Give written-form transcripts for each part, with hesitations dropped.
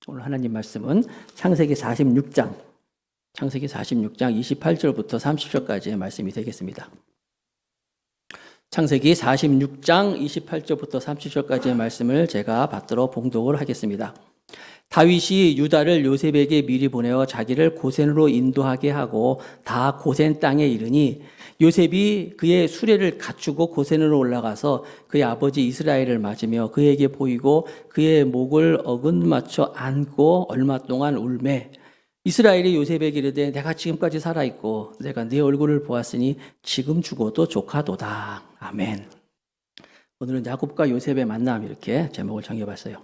오늘 하나님 말씀은 창세기 46장 28절부터 30절까지의 말씀이 되겠습니다. 창세기 46장 28절부터 30절까지의 말씀을 제가 받들어 봉독을 하겠습니다. 다윗이 유다를 요셉에게 미리 보내어 자기를 고센으로 인도하게 하고 다 고센 땅에 이르니 요셉이 그의 수레를 갖추고 고센으로 올라가서 그의 아버지 이스라엘을 맞으며 그에게 보이고 그의 목을 어긋맞춰 안고 얼마 동안 울매 이스라엘이 요셉에게 이르되 내가 지금까지 살아있고 내가 네 얼굴을 보았으니 지금 죽어도 조카도다. 아멘. 오늘은 야곱과 요셉의 만남 이렇게 제목을 정해봤어요.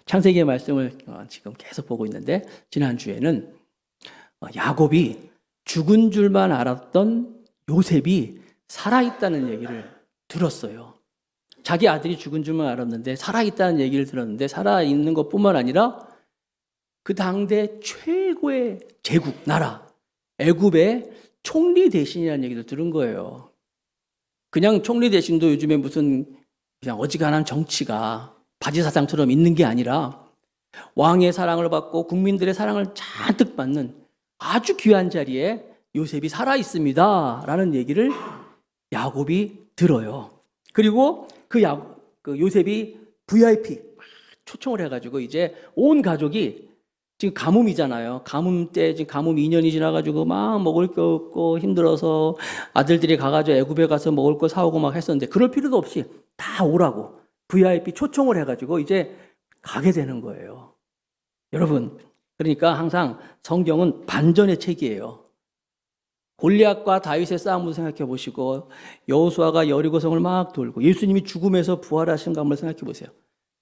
창세기의 말씀을 지금 계속 보고 있는데 지난주에는 야곱이 죽은 줄만 알았던 요셉이 살아있다는 얘기를 들었어요. 자기 아들이 죽은 줄만 알았는데 살아있다는 얘기를 들었는데 살아있는 것뿐만 아니라 그 당대 최고의 제국, 나라, 애굽의 총리 대신이라는 얘기를 들은 거예요. 그냥 총리 대신도 요즘에 무슨 그냥 어지간한 정치가 바지사장처럼 있는 게 아니라 왕의 사랑을 받고 국민들의 사랑을 잔뜩 받는 아주 귀한 자리에 요셉이 살아있습니다 라는 얘기를 야곱이 들어요. 그리고 그 요셉이 VIP 초청을 해가지고 이제 온 가족이 지금 가뭄이잖아요. 가뭄 때 지금 가뭄 2년이 지나가지고 막 먹을 게 없고 힘들어서 아들들이 가가지고 애굽에 가서 먹을 거 사오고 막 했었는데 그럴 필요도 없이 다 오라고 VIP 초청을 해가지고 이제 가게 되는 거예요. 여러분, 그러니까 항상 성경은 반전의 책이에요. 골리앗과 다윗의 싸움을 생각해 보시고 여호수아가 여리고성을 막 돌고 예수님이 죽음에서 부활하신 거 한번 생각해 보세요.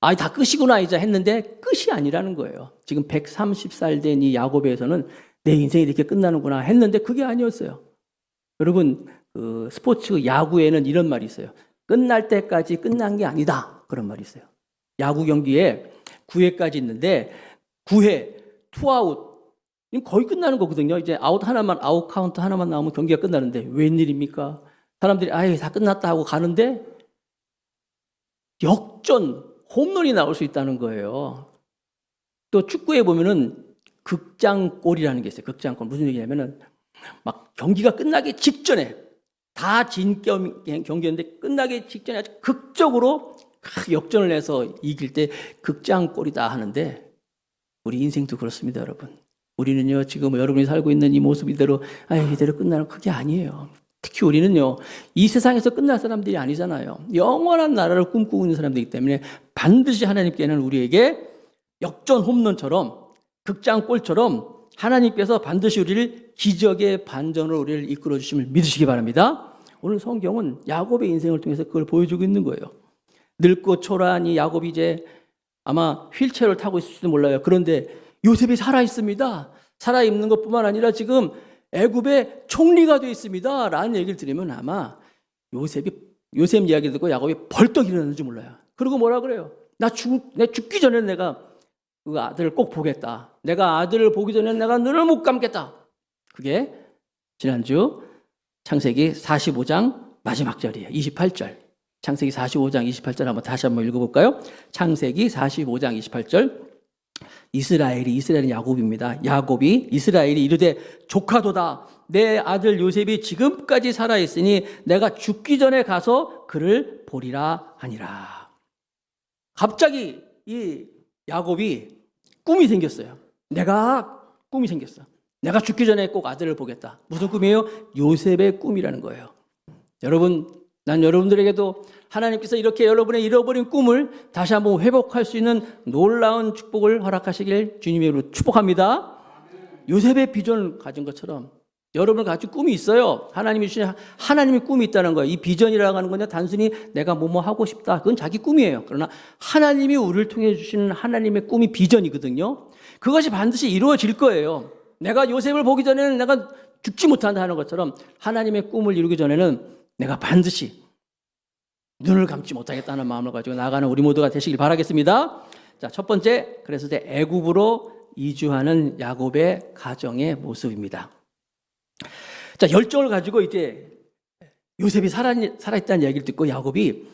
아, 다 끝이구나 이제 했는데 끝이 아니라는 거예요. 지금 130살 된 이 야곱에서는 내 인생이 이렇게 끝나는구나 했는데 그게 아니었어요. 여러분, 그 스포츠 야구에는 이런 말이 있어요. 끝날 때까지 끝난 게 아니다. 그런 말이 있어요. 야구 경기에 9회까지 있는데 9회 투아웃 거의 끝나는 거거든요. 이제 아웃 카운트 하나만 나오면 경기가 끝나는데 웬일입니까? 사람들이 아예 다 끝났다 하고 가는데 역전 홈런이 나올 수 있다는 거예요. 또 축구에 보면은 극장골이라는 게 있어요. 극장골 무슨 얘기냐면은 막 경기가 끝나기 직전에 다 진 경기였는데 끝나기 직전에 아주 극적으로 역전을 해서 이길 때 극장골이다 하는데 우리 인생도 그렇습니다, 여러분. 우리는요 지금 여러분이 살고 있는 이 모습 이대로 이대로 끝나는 그게 아니에요. 특히 우리는요 이 세상에서 끝날 사람들이 아니잖아요. 영원한 나라를 꿈꾸고 있는 사람들이기 때문에 반드시 하나님께는 우리에게 역전 홈런처럼 극장골처럼 하나님께서 반드시 우리를 기적의 반전으로 우리를 이끌어 주심을 믿으시기 바랍니다. 오늘 성경은 야곱의 인생을 통해서 그걸 보여주고 있는 거예요. 늙고 초라한 이 야곱이 이제 아마 휠체어를 타고 있을지도 몰라요. 그런데 요셉이 살아있습니다. 살아있는 것뿐만 아니라 지금 애굽의 총리가 되어 있습니다 라는 얘기를 들으면 아마 요셉 이야기 듣고 야곱이 벌떡 일어났는지 몰라요. 그리고 뭐라 그래요? 내 죽기 전에 내가 그 아들을 꼭 보겠다. 내가 아들을 보기 전에 내가 눈을 못 감겠다. 그게 지난주 창세기 45장 마지막 절이에요. 28절. 창세기 45장 28절 한번 다시 한번 읽어볼까요? 창세기 45장 28절. 이스라엘은 야곱입니다. 야곱이 이스라엘이 이르되 조카도다. 내 아들 요셉이 지금까지 살아있으니 내가 죽기 전에 가서 그를 보리라 하니라. 갑자기 이 야곱이 꿈이 생겼어요. 꿈이 생겼어. 내가 죽기 전에 꼭 아들을 보겠다. 무슨 꿈이에요? 요셉의 꿈이라는 거예요. 여러분, 난 여러분들에게도 하나님께서 이렇게 여러분의 잃어버린 꿈을 다시 한번 회복할 수 있는 놀라운 축복을 허락하시길 주님의 이름으로 축복합니다. 요셉의 비전을 가진 것처럼 여러분 가진 꿈이 있어요. 하나님이 주신 하나님의 꿈이 있다는 거예요. 이 비전이라고 하는 건요 단순히 내가 뭐뭐 하고 싶다. 그건 자기 꿈이에요. 그러나 하나님이 우리를 통해 주시는 하나님의 꿈이 비전이거든요. 그것이 반드시 이루어질 거예요. 내가 요셉을 보기 전에는 내가 죽지 못한다 하는 것처럼 하나님의 꿈을 이루기 전에는 내가 반드시 눈을 감지 못하겠다는 마음을 가지고 나아가는 우리 모두가 되시길 바라겠습니다. 자, 첫 번째, 그래서 이제 애굽으로 이주하는 야곱의 가정의 모습입니다. 자, 열정을 가지고 이제 요셉이 살아있다는 얘기를 듣고 야곱이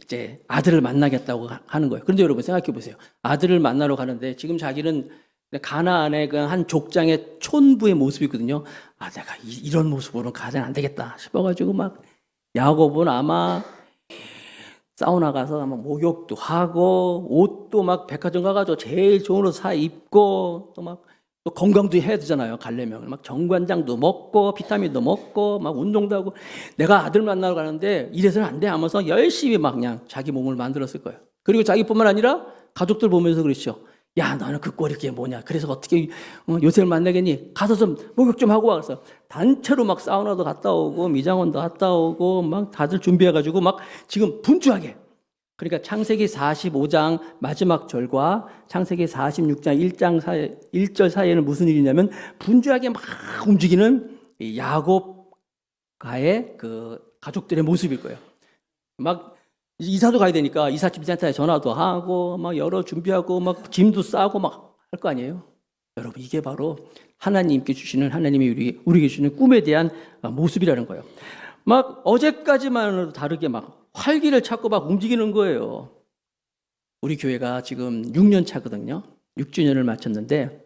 이제 아들을 만나겠다고 하는 거예요. 그런데 여러분 생각해 보세요. 아들을 만나러 가는데 지금 자기는 가나안의 그 한 족장의 촌부의 모습이거든요. 아, 내가 이런 모습으로는 가면 안 되겠다 싶어가지고 막 야곱은 아마 사우나 가서 아마 목욕도 하고 옷도 막 백화점 가가지고 제일 좋은 옷 사 입고 또 건강도 해야 되잖아요. 가려면 막 정관장도 먹고 비타민도 먹고 막 운동도 하고 내가 아들 만나러 가는데 이래서는 안 돼 하면서 열심히 막 그냥 자기 몸을 만들었을 거예요. 그리고 자기뿐만 아니라 가족들 보면서 그러시죠. 야, 너는 그 꼴이 그게 뭐냐? 그래서 어떻게 요셉을 만나겠니? 가서 좀 목욕 좀 하고 와. 그래서 단체로 막 사우나도 갔다 오고 미장원도 갔다 오고 막 다들 준비해가지고 막 지금 분주하게. 그러니까 창세기 45장 마지막 절과 창세기 46장 1절 사이에는 무슨 일이냐면 분주하게 막 움직이는 야곱과의 그 가족들의 모습일 거예요. 막 이사도 가야 되니까 이삿짐 센터에 전화도 하고 막 여러 준비하고 막 짐도 싸고 막 할 거 아니에요. 여러분 이게 바로 하나님께 주시는 하나님이 우리에게 주시는 꿈에 대한 모습이라는 거예요. 막 어제까지만으로도 다르게 막 활기를 찾고 막 움직이는 거예요. 우리 교회가 지금 6년 차거든요. 6주년을 마쳤는데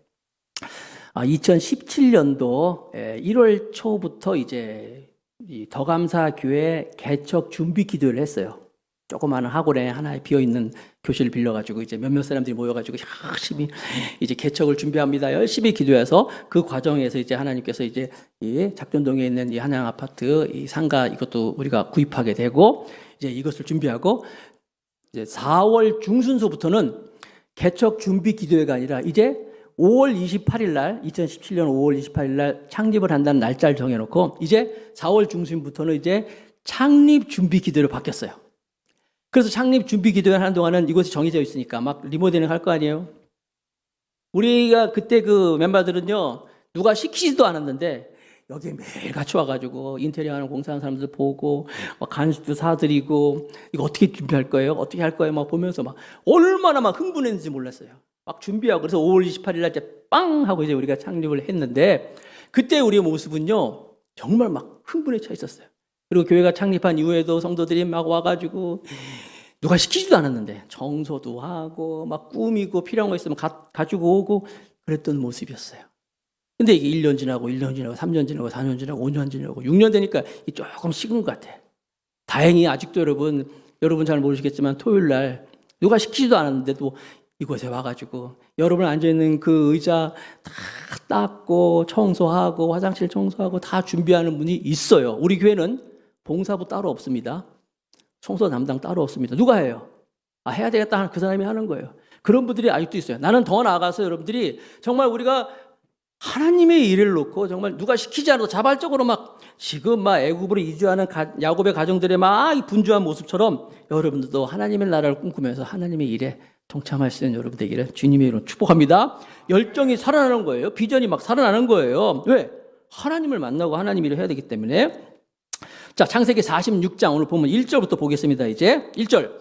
2017년도 1월 초부터 이제 이 더감사 교회 개척 준비 기도를 했어요. 조그마한 학원에 하나에 비어있는 교실을 빌려가지고 이제 몇몇 사람들이 모여가지고 열심히 이제 개척을 준비합니다. 열심히 기도해서 그 과정에서 이제 하나님께서 이제 이 작전동에 있는 이 한양 아파트 이 상가 이것도 우리가 구입하게 되고 이제 이것을 준비하고 이제 4월 중순서부터는 개척 준비 기도회가 아니라 이제 5월 28일 날 2017년 5월 28일 날 창립을 한다는 날짜를 정해놓고 이제 4월 중순부터는 이제 창립 준비 기도회로 바뀌었어요. 그래서 창립 준비 기도회 하는 동안은 이곳이 정해져 있으니까 막 리모델링 할 거 아니에요. 우리가 그때 그 멤버들은요 누가 시키지도 않았는데 여기에 매일 같이 와가지고 인테리어 하는 공사하는 사람들 보고 막 간식도 사드리고 이거 어떻게 준비할 거예요? 어떻게 할 거예요? 막 보면서 막 얼마나 막 흥분했는지 몰랐어요. 막 준비하고 그래서 5월 28일 날 이제 빵 하고 이제 우리가 창립을 했는데 그때 우리의 모습은요 정말 막 흥분에 차 있었어요. 그리고 교회가 창립한 이후에도 성도들이 막 와가지고 누가 시키지도 않았는데 청소도 하고 막 꾸미고 필요한 거 있으면 가지고 오고 그랬던 모습이었어요. 근데 이게 1년 지나고 1년 지나고 3년 지나고 4년 지나고 5년 지나고 6년 되니까 조금 식은 것 같아. 다행히 아직도 여러분 잘 모르시겠지만 토요일 날 누가 시키지도 않았는데도 이곳에 와가지고 여러분 앉아있는 그 의자 다 닦고 청소하고 화장실 청소하고 다 준비하는 분이 있어요. 우리 교회는 봉사부 따로 없습니다. 청소 담당 따로 없습니다. 누가 해요? 해야 되겠다 하는 그 사람이 하는 거예요. 그런 분들이 아직도 있어요. 나는 더 나아가서 여러분들이 정말 우리가 하나님의 일을 놓고 정말 누가 시키지 않아도 자발적으로 막 지금 막 애굽으로 이주하는 야곱의 가정들의 막 분주한 모습처럼 여러분들도 하나님의 나라를 꿈꾸면서 하나님의 일에 동참할 수 있는 여러분 되기를 주님의 이름으로 축복합니다. 열정이 살아나는 거예요. 비전이 막 살아나는 거예요. 왜? 하나님을 만나고 하나님 일을 해야 되기 때문에. 자, 창세기 46장 오늘 보면 1절부터 보겠습니다. 이제 1절.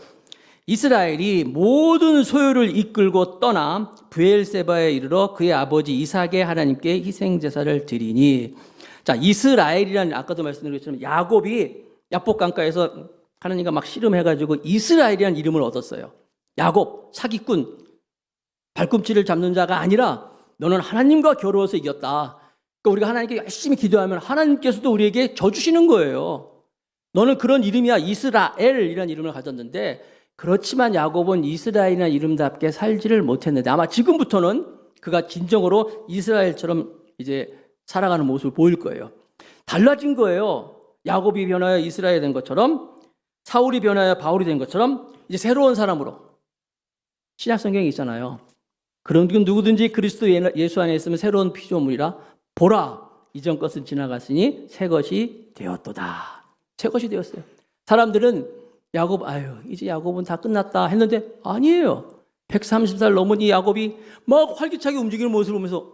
이스라엘이 모든 소유를 이끌고 떠나 브엘세바에 이르러 그의 아버지 이삭의 하나님께 희생제사를 드리니. 자, 이스라엘이라는 아까도 말씀드렸지만 야곱이 야복 강가에서 하나님과 막 씨름해가지고 이스라엘이라는 이름을 얻었어요. 야곱, 사기꾼, 발꿈치를 잡는 자가 아니라 너는 하나님과 겨루어서 이겼다. 그러니까 우리가 하나님께 열심히 기도하면 하나님께서도 우리에게 져주시는 거예요. 너는 그런 이름이야. 이스라엘이라는 이름을 가졌는데 그렇지만 야곱은 이스라엘이라는 이름답게 살지를 못했는데 아마 지금부터는 그가 진정으로 이스라엘처럼 이제 살아가는 모습을 보일 거예요. 달라진 거예요. 야곱이 변하여 이스라엘이 된 것처럼 사울이 변하여 바울이 된 것처럼 이제 새로운 사람으로 신약 성경이 있잖아요. 그런 누구든지 그리스도 예수 안에 있으면 새로운 피조물이라 보라 이전 것은 지나갔으니 새 것이 되었도다. 새 것이 되었어요. 사람들은 야곱 이제 야곱은 다 끝났다 했는데 아니에요. 130살 넘은 이 야곱이 막 활기차게 움직이는 모습을 보면서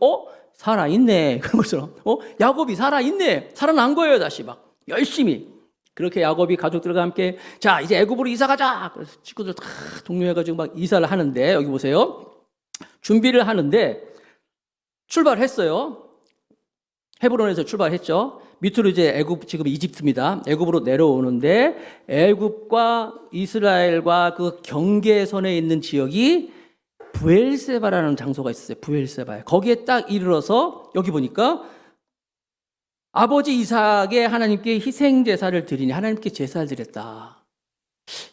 살아있네. 그런 것처럼 야곱이 살아있네. 살아난 거예요. 다시 막 열심히. 그렇게 야곱이 가족들과 함께 자 이제 애굽으로 이사 가자. 그래서 친구들 다 동료해가지고 막 이사를 하는데 여기 보세요. 준비를 하는데 출발했어요. 헤브론에서 출발했죠. 밑으로 이제 애굽, 지금 이집트입니다. 애굽으로 내려오는데 애굽과 이스라엘과 그 경계선에 있는 지역이 브엘세바라는 장소가 있었어요. 브엘세바에. 거기에 딱 이르러서 여기 보니까 아버지 이삭의 하나님께 희생 제사를 드리니 하나님께 제사를 드렸다.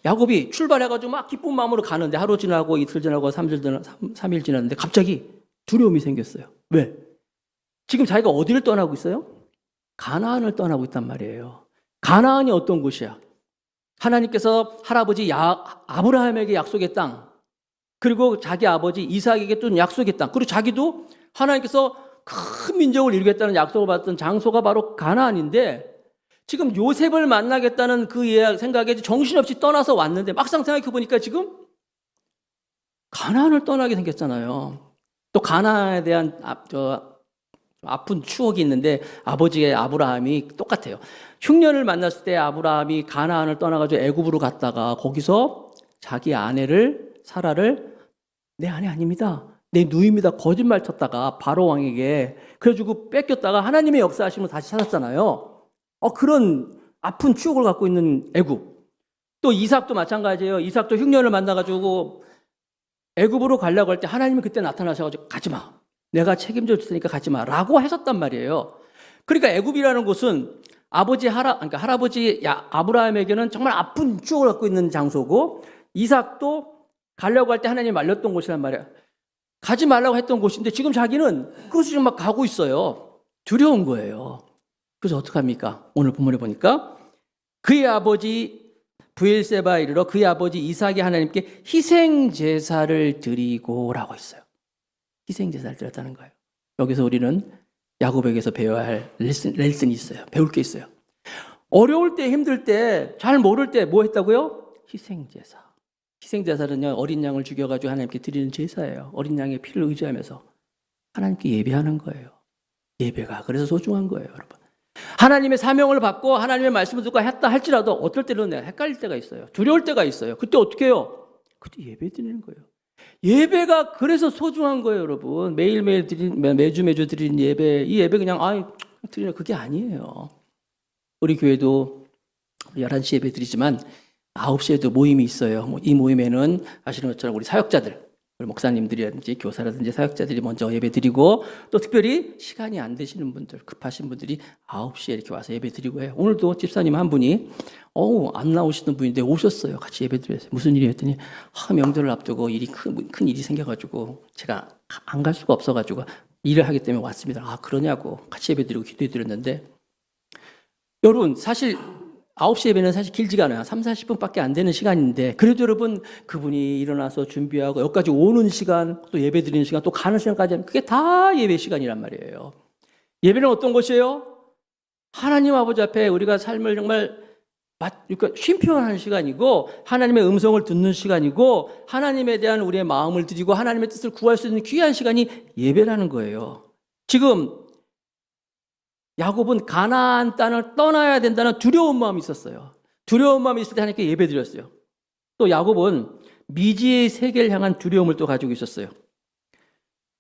야곱이 출발해가지고 막 기쁜 마음으로 가는데 하루 지나고 이틀 지나고 3일 지났는데 갑자기 두려움이 생겼어요. 왜? 지금 자기가 어디를 떠나고 있어요? 가나안을 떠나고 있단 말이에요. 가나안이 어떤 곳이야? 하나님께서 할아버지 아브라함에게 약속의 땅, 그리고 자기 아버지 이삭에게 또 약속의 땅, 그리고 자기도 하나님께서 큰 민족을 이루겠다는 약속을 받았던 장소가 바로 가나안인데 지금 요셉을 만나겠다는 그 생각에 정신없이 떠나서 왔는데 막상 생각해 보니까 지금 가나안을 떠나게 생겼잖아요. 또 가나안에 대한 아픈 추억이 있는데 아버지의 아브라함이 똑같아요. 흉년을 만났을 때 아브라함이 가나안을 떠나가지고 애굽으로 갔다가 거기서 자기 아내를 사라를 내 아내 아닙니다. 내 누이입니다. 거짓말 쳤다가 바로 왕에게 그래가지고 뺏겼다가 하나님의 역사하시면 다시 찾았잖아요. 그런 아픈 추억을 갖고 있는 애굽. 또 이삭도 마찬가지예요. 이삭도 흉년을 만나가지고 애굽으로 가려고 할 때 하나님이 그때 나타나셔가지고 가지 마. 내가 책임져 줄 테니까 가지 마. 라고 하셨단 말이에요. 그러니까 애굽이라는 곳은 그러니까 할아버지 아브라함에게는 정말 아픈 추억을 갖고 있는 장소고 이삭도 가려고 할 때 하나님이 말렸던 곳이란 말이에요. 가지 말라고 했던 곳인데 지금 자기는 그것을 지금 막 가고 있어요. 두려운 거예요. 그래서 어떡합니까? 오늘 본문에 보니까 그의 아버지 브엘세바에 이르러 그의 아버지 이삭이 하나님께 희생 제사를 드리고라고 했어요. 희생 제사를 드렸다는 거예요. 여기서 우리는 야곱에게서 배워야 할 레슨이 있어요. 배울 게 있어요. 어려울 때, 힘들 때, 잘 모를 때 뭐 했다고요? 희생 제사. 희생 제사는요, 어린 양을 죽여가지고 하나님께 드리는 제사예요. 어린 양의 피를 의지하면서 하나님께 예배하는 거예요. 예배가 그래서 소중한 거예요, 여러분. 하나님의 사명을 받고 하나님의 말씀을 듣고 했다 할지라도 어떨 때는 내가 헷갈릴 때가 있어요. 두려울 때가 있어요. 그때 어떻게 해요? 그때 예배 드리는 거예요. 예배가 그래서 소중한 거예요, 여러분. 매일매일 매주 드리는 예배, 이 예배 그냥 드리는 그게 아니에요. 우리 교회도 11시 예배 드리지만 9시에도 모임이 있어요. 이 모임에는 아시는 것처럼 우리 사역자들, 우리 목사님들이라든지 교사라든지 사역자들이 먼저 예배 드리고 또 특별히 시간이 안 되시는 분들, 급하신 분들이 9시에 이렇게 와서 예배 드리고 해요. 오늘도 집사님 한 분이 안 나오시던 분인데 오셨어요. 같이 예배 드렸어요. 무슨 일이 했더니 명절을 앞두고 큰 일이 생겨가지고 제가 안 갈 수가 없어가지고 일을 하기 때문에 왔습니다. 그러냐고 같이 예배 드리고 기도해 드렸는데 여러분 사실 9시 예배는 사실 길지가 않아요. 3, 40분밖에 안 되는 시간인데 그래도 여러분 그분이 일어나서 준비하고 여기까지 오는 시간 또 예배 드리는 시간 또 가는 시간까지 하면 그게 다 예배 시간이란 말이에요. 예배는 어떤 것이에요? 하나님 아버지 앞에 우리가 삶을 정말 그러니까 쉼표하는 시간이고 하나님의 음성을 듣는 시간이고 하나님에 대한 우리의 마음을 드리고 하나님의 뜻을 구할 수 있는 귀한 시간이 예배라는 거예요. 지금 야곱은 가나안 땅을 떠나야 된다는 두려운 마음이 있었어요. 두려운 마음이 있을 때 하나님께 예배 드렸어요. 또 야곱은 미지의 세계를 향한 두려움을 또 가지고 있었어요.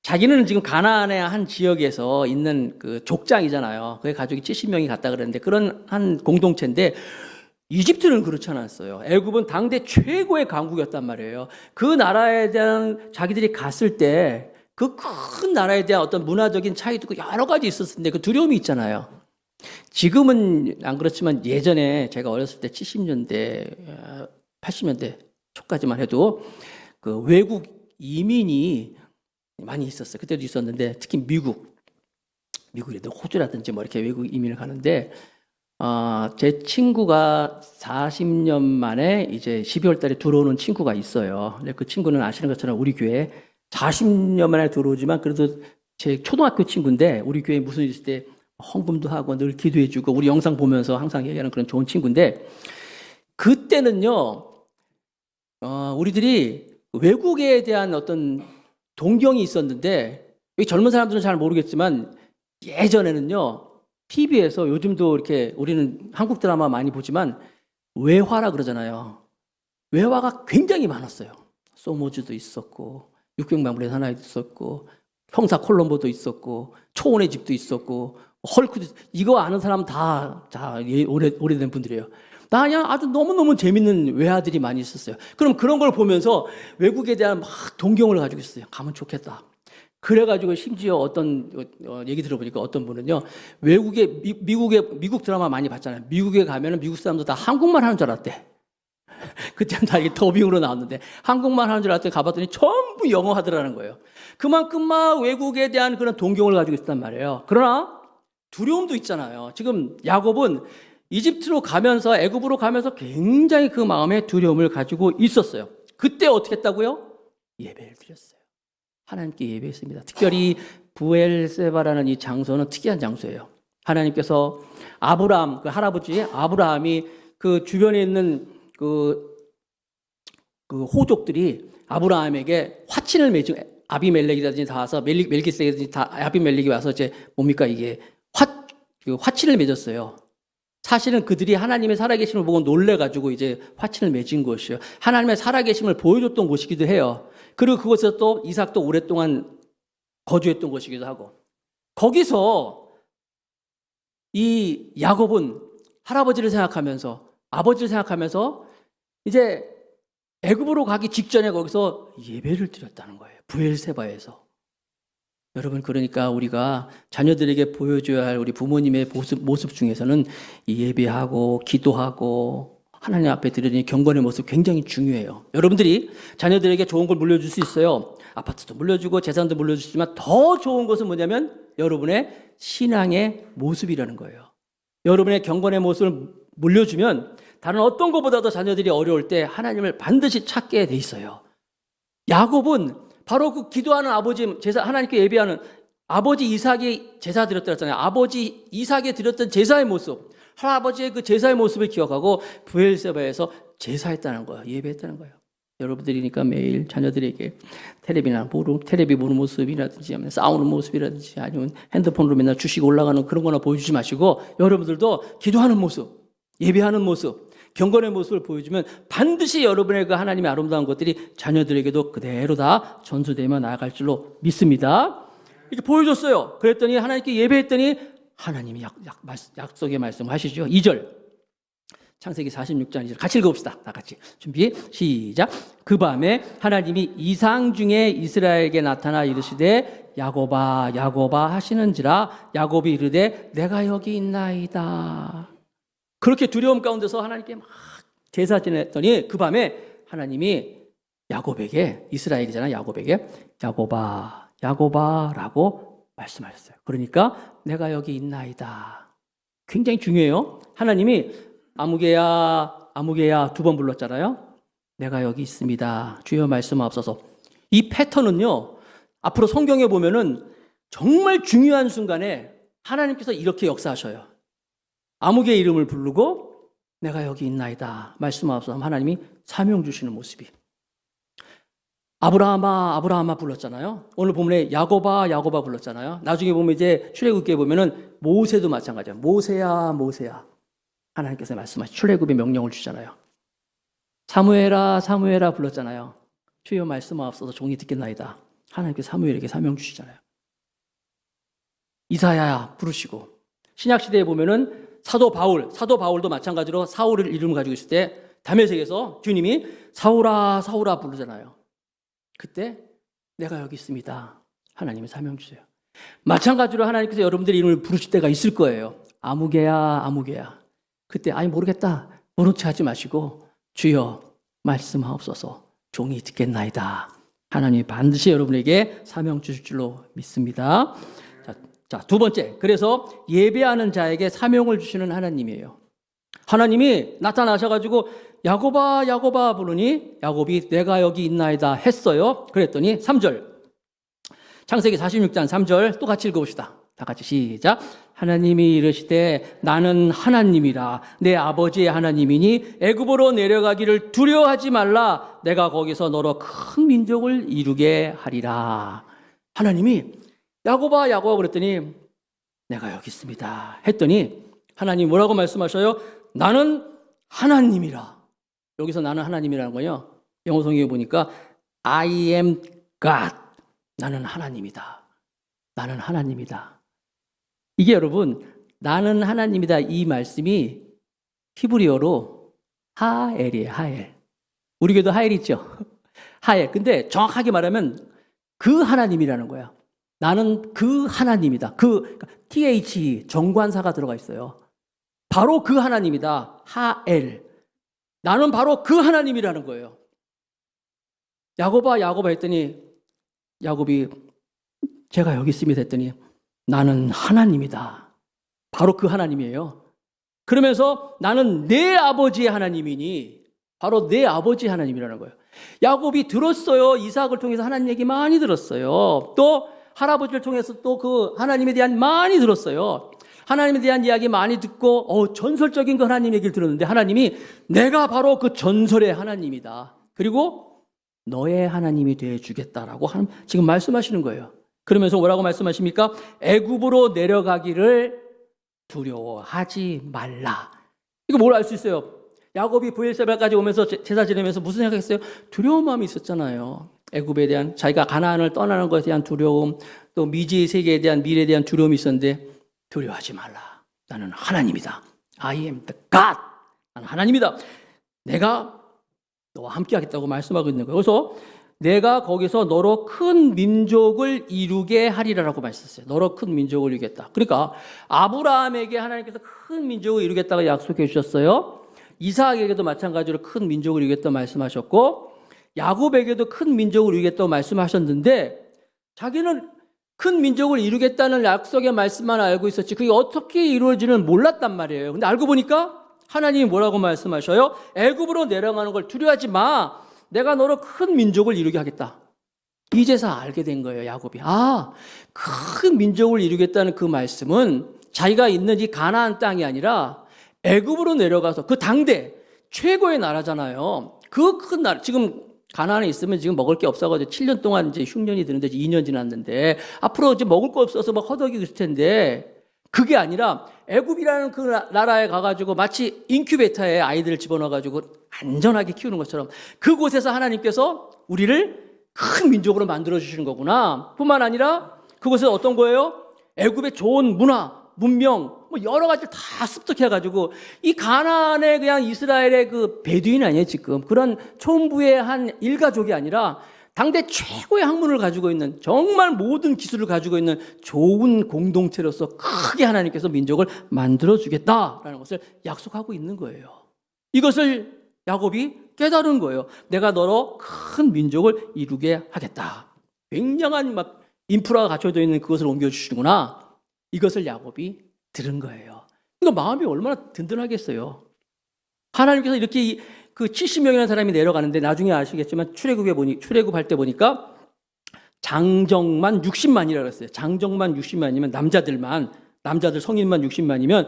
자기는 지금 가나안의 한 지역에서 있는 그 족장이잖아요. 그의 가족이 70명이 갔다 그랬는데 그런 한 공동체인데 이집트는 그렇지 않았어요. 애굽은 당대 최고의 강국이었단 말이에요. 그 나라에 대한 자기들이 갔을 때 그 큰 나라에 대한 어떤 문화적인 차이도 여러 가지 있었을 텐데 그 두려움이 있잖아요. 지금은 안 그렇지만 예전에 제가 어렸을 때 70년대, 80년대 초까지만 해도 그 외국 이민이 많이 있었어요. 그때도 있었는데 특히 미국이라든지 호주라든지 뭐 이렇게 외국 이민을 가는데 제 친구가 40년 만에 이제 12월 달에 들어오는 친구가 있어요. 근데 그 친구는 아시는 것처럼 우리 교회에 40년 만에 들어오지만 그래도 제 초등학교 친구인데 우리 교회에 무슨 일 있을 때 헌금도 하고 늘 기도해주고 우리 영상 보면서 항상 얘기하는 그런 좋은 친구인데 그때는요 우리들이 외국에 대한 어떤 동경이 있었는데 여기 젊은 사람들은 잘 모르겠지만 예전에는요 TV에서 요즘도 이렇게 우리는 한국 드라마 많이 보지만 외화라 그러잖아요. 외화가 굉장히 많았어요. 소모즈도 있었고 육경마물의 사나이도 있었고 형사 콜롬보도 있었고 초원의 집도 있었고 헐크도 이거 아는 사람 다 오래된 분들이에요. 나 그냥 아주 너무너무 재밌는 외아들이 많이 있었어요. 그럼 그런 걸 보면서 외국에 대한 막 동경을 가지고 있어요. 가면 좋겠다. 그래가지고 심지어 어떤 얘기 들어보니까 어떤 분은요, 미국 드라마 많이 봤잖아요. 미국에 가면은 미국 사람들 다 한국말 하는 줄 알았대. 그때는 다 이게 더빙으로 나왔는데 한국말 하는 줄 알았더니 가봤더니 전부 영어 하더라는 거예요. 그만큼 막 외국에 대한 그런 동경을 가지고 있단 말이에요. 그러나 두려움도 있잖아요. 지금 야곱은 이집트로 가면서 애굽으로 가면서 굉장히 그 마음에 두려움을 가지고 있었어요. 그때 어떻게 했다고요? 예배를 드렸어요. 하나님께 예배했습니다. 특별히 부엘세바라는 이 장소는 특이한 장소예요. 하나님께서 아브라함, 그 할아버지 아브라함이 그 주변에 있는 그 호족들이 아브라함에게 화친을 맺은 아비멜렉이라든지 다 와서 멜기세덱이라든지 다 아비멜렉이 와서 이제 뭡니까 이게 화친을 맺었어요. 사실은 그들이 하나님의 살아계심을 보고 놀래가지고 이제 화친을 맺은 것이요. 하나님의 살아계심을 보여줬던 곳이기도 해요. 그리고 그곳에서 또 이삭도 오랫동안 거주했던 곳이기도 하고. 거기서 이 야곱은 할아버지를 생각하면서 아버지를 생각하면서 이제 애굽으로 가기 직전에 거기서 예배를 드렸다는 거예요. 부엘세바에서. 여러분, 그러니까 우리가 자녀들에게 보여줘야 할 우리 부모님의 모습 중에서는 예배하고 기도하고 하나님 앞에 드리는 경건의 모습 굉장히 중요해요. 여러분들이 자녀들에게 좋은 걸 물려줄 수 있어요. 아파트도 물려주고 재산도 물려주지만 더 좋은 것은 뭐냐면 여러분의 신앙의 모습이라는 거예요. 여러분의 경건의 모습을 물려주면 다른 어떤 것보다도 자녀들이 어려울 때 하나님을 반드시 찾게 돼 있어요. 야곱은 바로 그 기도하는 아버지 제사, 하나님께 예배하는 아버지 이삭이 제사 드렸다 했잖아요. 아버지 이삭이 드렸던 제사의 모습, 할아버지의 그 제사의 모습을 기억하고 부엘세바에서 제사했다는 거예요. 예배했다는 거예요. 여러분들이니까 매일 자녀들에게 텔레비 보는 모습이라든지 싸우는 모습이라든지 아니면 핸드폰으로 맨날 주식 올라가는 그런 거나 보여주지 마시고 여러분들도 기도하는 모습, 예배하는 모습, 경건의 모습을 보여주면 반드시 여러분의 그 하나님의 아름다운 것들이 자녀들에게도 그대로 다 전수되며 나아갈 줄로 믿습니다. 이렇게 보여줬어요. 그랬더니 하나님께 예배했더니 하나님이 약속의 말씀 하시죠. 2절 창세기 46장 2절 같이 읽어봅시다. 다 같이 준비 시작. 그 밤에 하나님이 이상 중에 이스라엘에게 나타나 이르시되 야곱아 야곱아 하시는지라 야곱이 이르되 내가 여기 있나이다. 그렇게 두려움 가운데서 하나님께 막 제사 지냈더니 그 밤에 하나님이 야곱에게, 이스라엘이잖아, 야곱에게 야곱아, 야곱아라고 말씀하셨어요. 그러니까 내가 여기 있나이다. 굉장히 중요해요. 하나님이 아무개야, 아무개야 2번 불렀잖아요. 내가 여기 있습니다. 주여 말씀하옵소서. 이 패턴은요, 앞으로 성경에 보면은 정말 중요한 순간에 하나님께서 이렇게 역사하셔요. 아무개의 이름을 부르고 내가 여기 있나이다 말씀하옵소서. 하나님이 사명 주시는 모습이. 아브라함아 아브라함아 불렀잖아요. 오늘 본문에 야곱아 야곱아 불렀잖아요. 나중에 보면 이제 출애굽기에 보면은 모세도 마찬가지예요. 모세야 모세야 하나님께서 말씀하신 출애굽의 명령을 주잖아요. 사무엘아 사무엘아 불렀잖아요. 주여 말씀하옵소서 종이 듣겠나이다. 하나님께서 사무엘에게 사명 주시잖아요. 이사야 부르시고 신약시대에 보면은 사도 바울도 마찬가지로 사울을 이름을 가지고 있을 때 다메섹에서 주님이 사울아 사울아 부르잖아요. 그때 내가 여기 있습니다. 하나님의 사명 주세요. 마찬가지로 하나님께서 여러분들의 이름을 부르실 때가 있을 거예요. 아무개야 아무개야. 그때 아니 모르겠다 모른 체 하지 마시고 주여 말씀하옵소서 종이 듣겠나이다. 하나님이 반드시 여러분에게 사명 주실 줄로 믿습니다. 자, 2번째. 그래서 예배하는 자에게 사명을 주시는 하나님이에요. 하나님이 나타나셔가지고 야곱아 야곱아 부르니 야곱이 내가 여기 있나이다 했어요. 그랬더니 3절 창세기 46장 3절 또 같이 읽어봅시다. 다 같이 시작. 하나님이 이르시되 나는 하나님이라 내 아버지의 하나님이니 애굽으로 내려가기를 두려워하지 말라. 내가 거기서 너로 큰 민족을 이루게 하리라. 하나님이 야곱아 야곱아 그랬더니 내가 여기 있습니다 했더니 하나님 뭐라고 말씀하셔요? 나는 하나님이라. 여기서 나는 하나님이라는 거요. 영어 성경에 보니까 I am God. 나는 하나님이다. 나는 하나님이다. 이게 여러분, 나는 하나님이다 이 말씀이 히브리어로 하엘이에요. 하엘. 우리 교도 하엘 있죠? 하엘. 근데 정확하게 말하면 그 하나님이라는 거야. 나는 그 하나님이다. TH 정관사가 들어가 있어요. 바로 그 하나님이다. 하엘. 나는 바로 그 하나님이라는 거예요. 야곱아 했더니 야곱이 제가 여기 있습니다 했더니 나는 하나님이다. 바로 그 하나님이에요. 그러면서 나는 내 아버지의 하나님이니 바로 내 아버지의 하나님이라는 거예요. 야곱이 들었어요. 이삭을 통해서 하나님 얘기 많이 들었어요. 또 할아버지를 통해서 또 그 하나님에 대한 많이 들었어요. 하나님에 대한 이야기 많이 듣고 전설적인 그 하나님 얘기를 들었는데 하나님이 내가 바로 그 전설의 하나님이다. 그리고 너의 하나님이 되어주겠다라고 지금 말씀하시는 거예요. 그러면서 뭐라고 말씀하십니까? 애굽으로 내려가기를 두려워하지 말라. 이거 뭘 알 수 있어요? 야곱이 브엘세바까지 오면서 제사 지내면서 무슨 생각했어요? 두려운 마음이 있었잖아요. 애굽에 대한 자기가 가나안을 떠나는 것에 대한 두려움, 또 미지의 세계에 대한 미래에 대한 두려움이 있었는데 두려워하지 말라. 나는 하나님이다. I am the God. 나는 하나님이다. 내가 너와 함께 하겠다고 말씀하고 있는 거예요. 그래서 내가 거기서 너로 큰 민족을 이루게 하리라라고 말씀했어요. 너로 큰 민족을 이루겠다. 그러니까 아브라함에게 하나님께서 큰 민족을 이루겠다고 약속해 주셨어요. 이삭에게도 마찬가지로 큰 민족을 이루겠다고 말씀하셨고 야곱에게도 큰 민족을 이루겠다고 말씀하셨는데 자기는 큰 민족을 이루겠다는 약속의 말씀만 알고 있었지 그게 어떻게 이루어지는 몰랐단 말이에요. 근데 알고 보니까 하나님이 뭐라고 말씀하셔요? 애굽으로 내려가는 걸 두려워하지 마. 내가 너로 큰 민족을 이루게 하겠다. 이제서 알게 된 거예요, 야곱이. 큰 민족을 이루겠다는 그 말씀은 자기가 있는 이 가나안 땅이 아니라 애굽으로 내려가서 그 당대 최고의 나라잖아요. 그 큰 나라, 지금 가나안에 있으면 지금 먹을 게 없어가지고 7년 동안 이제 흉년이 드는데 2년 지났는데 앞으로 이제 먹을 거 없어서 막 허덕이고 있을 텐데 그게 아니라 애굽이라는 그 나라에 가가지고 마치 인큐베이터에 아이들을 집어넣어가지고 안전하게 키우는 것처럼 그곳에서 하나님께서 우리를 큰 민족으로 만들어주시는 거구나. 뿐만 아니라 그곳에 어떤 거예요? 애굽의 좋은 문화, 문명, 뭐 여러 가지를 다 습득해가지고 이 가나안의 그냥 이스라엘의 그 베두인 아니에요 지금. 그런 촌부의 한 일가족이 아니라 당대 최고의 학문을 가지고 있는 정말 모든 기술을 가지고 있는 좋은 공동체로서 크게 하나님께서 민족을 만들어주겠다라는 것을 약속하고 있는 거예요. 이것을 야곱이 깨달은 거예요. 내가 너로 큰 민족을 이루게 하겠다. 굉장한 막 인프라가 갖춰져 있는 그것을 옮겨주시는구나. 이것을 야곱이 들은 거예요. 그러니까 마음이 얼마나 든든하겠어요. 하나님께서 이렇게 그 70명이라는 사람이 내려가는데 나중에 아시겠지만 출애굽할 때 보니까 장정만 60만이라고 했어요. 장정만 60만이면 남자들 성인만 60만이면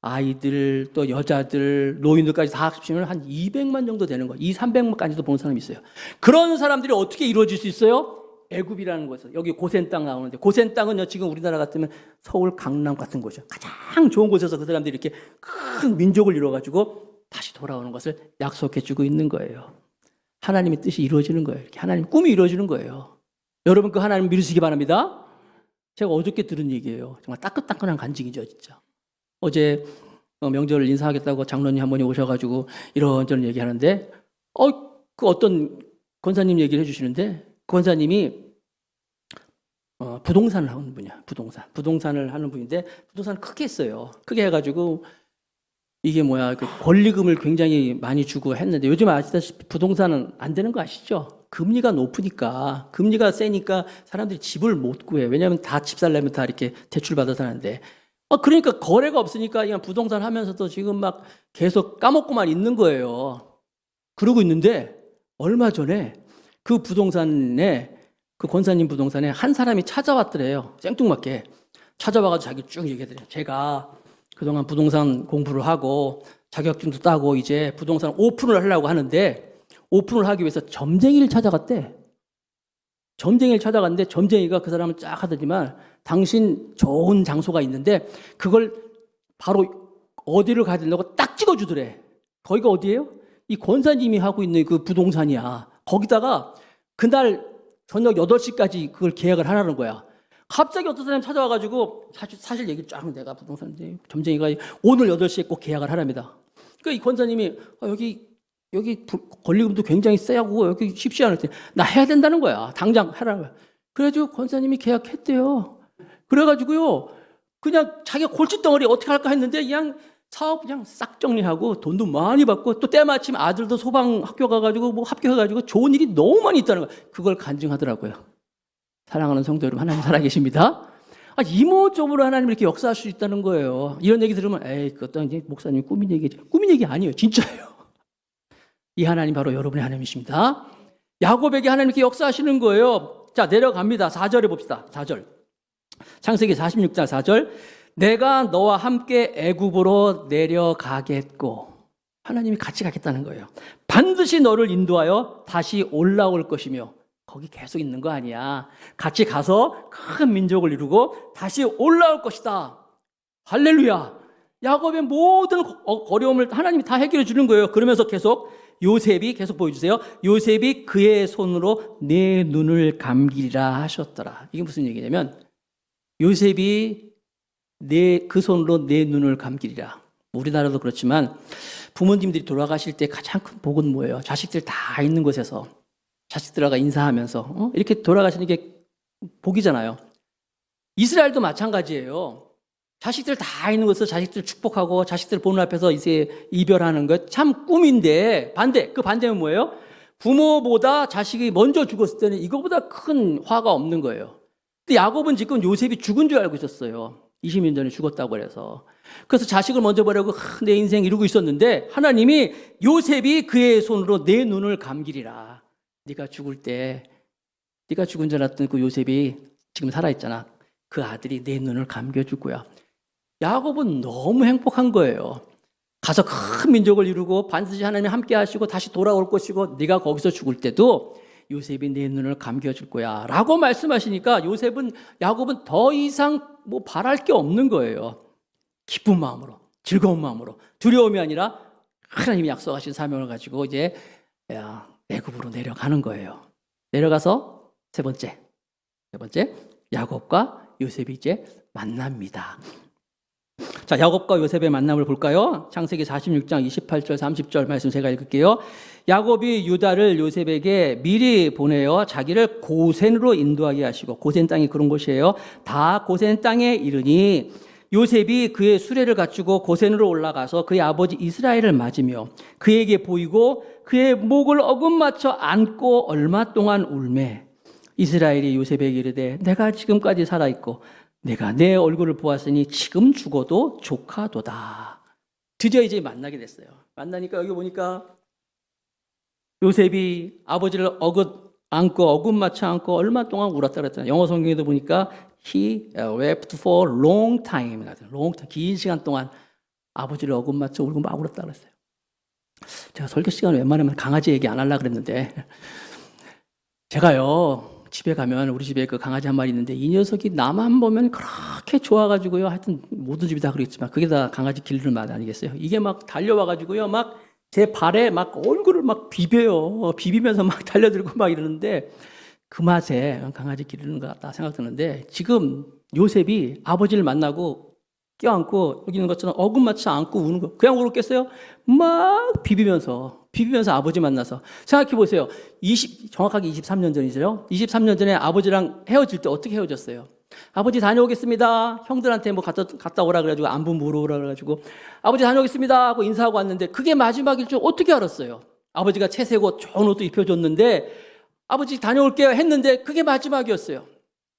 아이들 또 여자들 노인들까지 다 합치면 한 200만 정도 되는 거예요. 300만까지도 보는 사람이 있어요. 그런 사람들이 어떻게 이루어질 수 있어요? 애굽이라는 곳에서 여기 고센 땅 나오는데 고센 땅은요 지금 우리나라 같으면 서울 강남 같은 곳이죠. 가장 좋은 곳에서 그 사람들이 이렇게 큰 민족을 이루어가지고 다시 돌아오는 것을 약속해주고 있는 거예요. 하나님의 뜻이 이루어지는 거예요. 이렇게 하나님 꿈이 이루어지는 거예요. 여러분 그 하나님 믿으시기 바랍니다. 제가 어저께 들은 얘기예요. 정말 따끈따끈한 간증이죠, 진짜. 어제 명절을 인사하겠다고 장로님 한 분이 오셔가지고 이런저런 얘기하는데, 그 어떤 권사님 얘기를 해주시는데, 그 권사님이 부동산을 하는 분이야. 부동산을 하는 분인데 부동산을 크게 했어요. 크게 해가지고 이게 그 권리금을 굉장히 많이 주고 했는데 요즘 아시다시피 부동산은 안 되는 거 아시죠? 금리가 높으니까, 금리가 세니까 사람들이 집을 못 구해. 왜냐하면 다 집 살려면 다 이렇게 대출받아 사는데. 그러니까 거래가 없으니까 그냥 부동산 하면서도 지금 막 계속 까먹고만 있는 거예요. 그러고 있는데 얼마 전에 그 부동산에, 그 권사님 부동산에 한 사람이 찾아왔더래요. 생뚱맞게. 찾아와가지고 자기 쭉 얘기하더래요. 제가 그동안 부동산 공부를 하고 자격증도 따고 이제 부동산 오픈을 하려고 하는데 오픈을 하기 위해서 점쟁이를 찾아갔대. 점쟁이를 찾아갔는데 점쟁이가 그 사람을 쫙 하더니만 당신 좋은 장소가 있는데 그걸 바로 어디를 가야 된다고 딱 찍어주더래. 거기가 어디예요? 이 권사님이 하고 있는 그 부동산이야. 거기다가 그날 저녁 8시까지 그걸 계약을 하라는 거야. 갑자기 어떤 사람이 찾아와가지고 사실 얘기를 쫙 내가 부동산 점쟁이가 오늘 8시에 꼭 계약을 하랍니다. 그러니까 이 권사님이 여기 권리금도 굉장히 세고 여기 쉽지 않을 때 나 해야 된다는 거야. 당장 하라는 거야. 그래가지고 권사님이 계약했대요. 그래가지고요 그냥 자기가 골칫덩어리 어떻게 할까 했는데 그냥 사업 그냥 싹 정리하고 돈도 많이 받고 또 때마침 아들도 소방 학교 가가지고 뭐 합격해가지고 좋은 일이 너무 많이 있다는 거야. 그걸 간증하더라고요. 사랑하는 성도 여러분, 하나님 살아계십니다. 이모적으로 하나님 이렇게 역사할 수 있다는 거예요. 이런 얘기 들으면 에이 그것도 이제 목사님 꾸민 얘기지. 꾸민 얘기 아니에요. 진짜예요. 이 하나님 바로 여러분의 하나님이십니다. 야곱에게 하나님 이렇게 역사하시는 거예요. 자 내려갑니다. 4절에 봅시다. 4절 창세기 46장 4절 내가 너와 함께 애굽으로 내려가겠고 하나님이 같이 가겠다는 거예요. 반드시 너를 인도하여 다시 올라올 것이며 거기 계속 있는 거 아니야. 같이 가서 큰 민족을 이루고 다시 올라올 것이다. 할렐루야. 야곱의 모든 어려움을 하나님이 다 해결해 주는 거예요. 그러면서 계속 요셉이 계속 보여주세요. 요셉이 그의 손으로 내 눈을 감기리라 하셨더라. 이게 무슨 얘기냐면 요셉이 그 손으로 내 눈을 감기리라. 우리나라도 그렇지만 부모님들이 돌아가실 때 가장 큰 복은 뭐예요? 자식들 다 있는 곳에서 자식들하고 인사하면서 이렇게 돌아가시는 게 복이잖아요. 이스라엘도 마찬가지예요. 자식들 다 있는 곳에서 자식들 축복하고 자식들 보는 앞에서 이제 이별하는 것 참 꿈인데 그 반대는 뭐예요? 부모보다 자식이 먼저 죽었을 때는 이거보다 큰 화가 없는 거예요. 근데 야곱은 지금 요셉이 죽은 줄 알고 있었어요. 20년 전에 죽었다고 해서. 그래서 자식을 먼저 보려고 내 인생 이루고 있었는데 하나님이 요셉이 그의 손으로 내 눈을 감기리라. 네가 죽을 때 네가 죽은 줄 알았던 그 요셉이 지금 살아있잖아. 그 아들이 내 눈을 감겨줄 거야. 야곱은 너무 행복한 거예요. 가서 큰 민족을 이루고 반드시 하나님 함께 하시고 다시 돌아올 것이고 네가 거기서 죽을 때도 요셉이 내 눈을 감겨줄 거야 라고 말씀하시니까 야곱은 더 이상 뭐 바랄 게 없는 거예요. 기쁜 마음으로 즐거운 마음으로 두려움이 아니라 하나님이 약속하신 사명을 가지고 이제 애굽으로 내려가는 거예요. 내려가서 세 번째 야곱과 요셉이 이제 만납니다. 자, 야곱과 요셉의 만남을 볼까요? 창세기 46장 28절 30절 말씀 제가 읽을게요. 야곱이 유다를 요셉에게 미리 보내어 자기를 고센으로 인도하게 하시고, 고센 땅이 그런 곳이에요. 다 고센 땅에 이르니 요셉이 그의 수레를 갖추고 고센으로 올라가서 그의 아버지 이스라엘을 맞으며 그에게 보이고 그의 목을 어긋맞춰 안고 얼마 동안 울매 이스라엘이 요셉에게 이르되 내가 지금까지 살아있고 내가 내 얼굴을 보았으니 지금 죽어도 조카도다. 드디어 이제 만나게 됐어요. 만나니까 여기 보니까 요셉이 아버지를 어긋맞춰 안고 얼마 동안 울었다 그랬잖아요. 영어 성경에도 보니까 He wept for long time. 긴 시간 동안 아버지를 어긋맞춰 울고 막 울었다 그랬어요. 제가 설교 시간에 웬만하면 강아지 얘기 안 하려고 그랬는데 제가요 집에 가면 우리 집에 그 강아지 한 마리 있는데 이 녀석이 나만 보면 그렇게 좋아가지고요. 하여튼 모든 집이 다 그렇겠지만 그게 다 강아지 기르는 맛 아니겠어요? 이게 막 달려와가지고요. 막 제 발에 막 얼굴을 막 비벼요. 비비면서 막 달려들고 막 이러는데 그 맛에 강아지 기르는 것 같다 생각드는데 지금 요셉이 아버지를 만나고 껴안고 여기 있는 것처럼 어긋맞춰 안고 우는 거 그냥 울었겠어요? 막 비비면서 아버지 만나서 생각해 보세요. 정확하게 23년 전이죠. 23년 전에 아버지랑 헤어질 때 어떻게 헤어졌어요? 아버지 다녀오겠습니다. 형들한테 뭐 갔다 오라 그래가지고 안부 물어오라 그래가지고 아버지 다녀오겠습니다 하고 인사하고 왔는데 그게 마지막일 줄 어떻게 알았어요? 아버지가 채세고 좋은 옷도 입혀줬는데 아버지 다녀올게요 했는데 그게 마지막이었어요.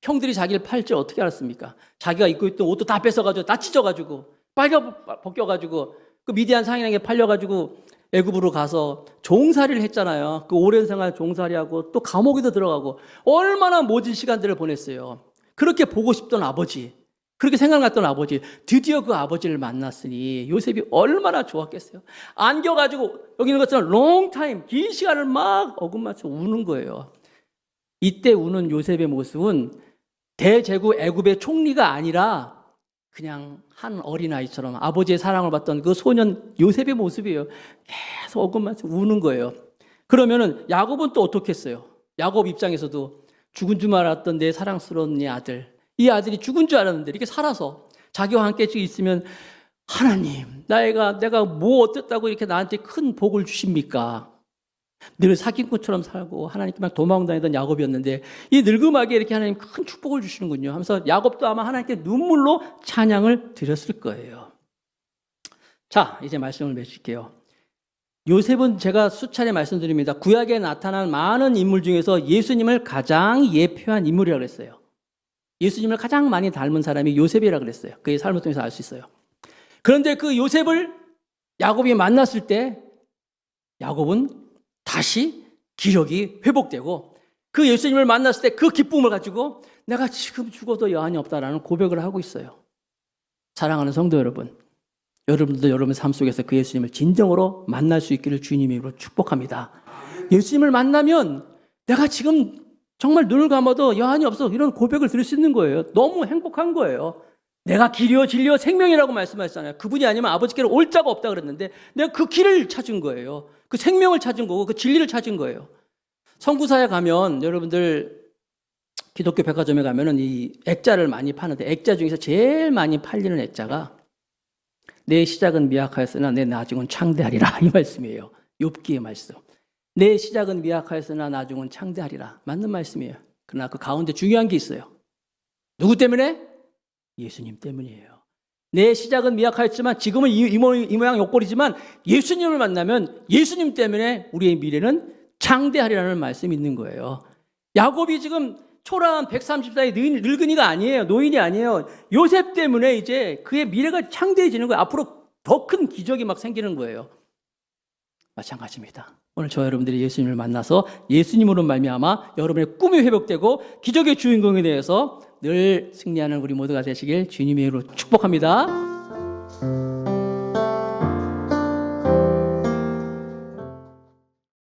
형들이 자기를 팔 줄 어떻게 알았습니까? 자기가 입고 있던 옷도 다 뺏어가지고 다 찢어가지고 벗겨가지고 그 미디안 상인에게 팔려가지고 애굽으로 가서 종살이를 했잖아요. 그 오랜 생활 종살이하고 또 감옥에도 들어가고 얼마나 모진 시간들을 보냈어요. 그렇게 보고 싶던 아버지, 그렇게 생각났던 아버지, 드디어 그 아버지를 만났으니 요셉이 얼마나 좋았겠어요. 안겨가지고 여기 있는 것처럼 롱타임, 긴 시간을 막 어긋맞춰 우는 거예요. 이때 우는 요셉의 모습은 대제국 애굽의 총리가 아니라 그냥 한 어린아이처럼 아버지의 사랑을 받던 그 소년 요셉의 모습이에요. 계속 어긋맞춰 우는 거예요. 그러면은 야곱은 또 어떻게 했어요? 야곱 입장에서도 죽은 줄 알았던 내 사랑스러운 내 아들 이 아들이 죽은 줄 알았는데 이렇게 살아서 자기와 함께 있으면 하나님, 내가 뭐 어땠다고 이렇게 나한테 큰 복을 주십니까? 늘 사기꾼처럼 살고 하나님께만 도망다니던 야곱이었는데 이 늙음하게 이렇게 하나님 큰 축복을 주시는군요 하면서 야곱도 아마 하나님께 눈물로 찬양을 드렸을 거예요. 자, 이제 말씀을 맺을게요. 요셉은 제가 수차례 말씀드립니다. 구약에 나타난 많은 인물 중에서 예수님을 가장 예표한 인물이라고 그랬어요. 예수님을 가장 많이 닮은 사람이 요셉이라고 그랬어요. 그의 삶을 통해서 알 수 있어요. 그런데 그 요셉을 야곱이 만났을 때 야곱은 다시 기력이 회복되고 그 예수님을 만났을 때 그 기쁨을 가지고 내가 지금 죽어도 여한이 없다라는 고백을 하고 있어요. 사랑하는 성도 여러분, 여러분들도 여러분 삶 속에서 그 예수님을 진정으로 만날 수 있기를 주님의 이름으로 축복합니다. 예수님을 만나면 내가 지금 정말 눈을 감아도 여한이 없어 이런 고백을 들을 수 있는 거예요. 너무 행복한 거예요. 내가 길이요 진리요 생명이라고 말씀하셨잖아요. 그분이 아니면 아버지께로 올 자가 없다 그랬는데 내가 그 길을 찾은 거예요. 그 생명을 찾은 거고 그 진리를 찾은 거예요. 선구사에 가면 여러분들 기독교 백화점에 가면은 이 액자를 많이 파는데 액자 중에서 제일 많이 팔리는 액자가 내 시작은 미약하였으나 내 나중은 창대하리라 이 말씀이에요. 욥기의 말씀. 내 시작은 미약하였으나 나중은 창대하리라. 맞는 말씀이에요. 그러나 그 가운데 중요한 게 있어요. 누구 때문에? 예수님 때문이에요. 내 시작은 미약하였지만 지금은 이 모양 욕골이지만 예수님을 만나면 예수님 때문에 우리의 미래는 창대하리라는 말씀이 있는 거예요. 야곱이 지금 초라한 130살의 늙은이가 아니에요. 노인이 아니에요. 요셉 때문에 이제 그의 미래가 창대해지는 거예요. 앞으로 더 큰 기적이 막 생기는 거예요. 마찬가지입니다. 오늘 저 여러분들이 예수님을 만나서 예수님으로 말미암아 여러분의 꿈이 회복되고 기적의 주인공에 대해서 늘 승리하는 우리 모두가 되시길 주님의 이름으로 축복합니다.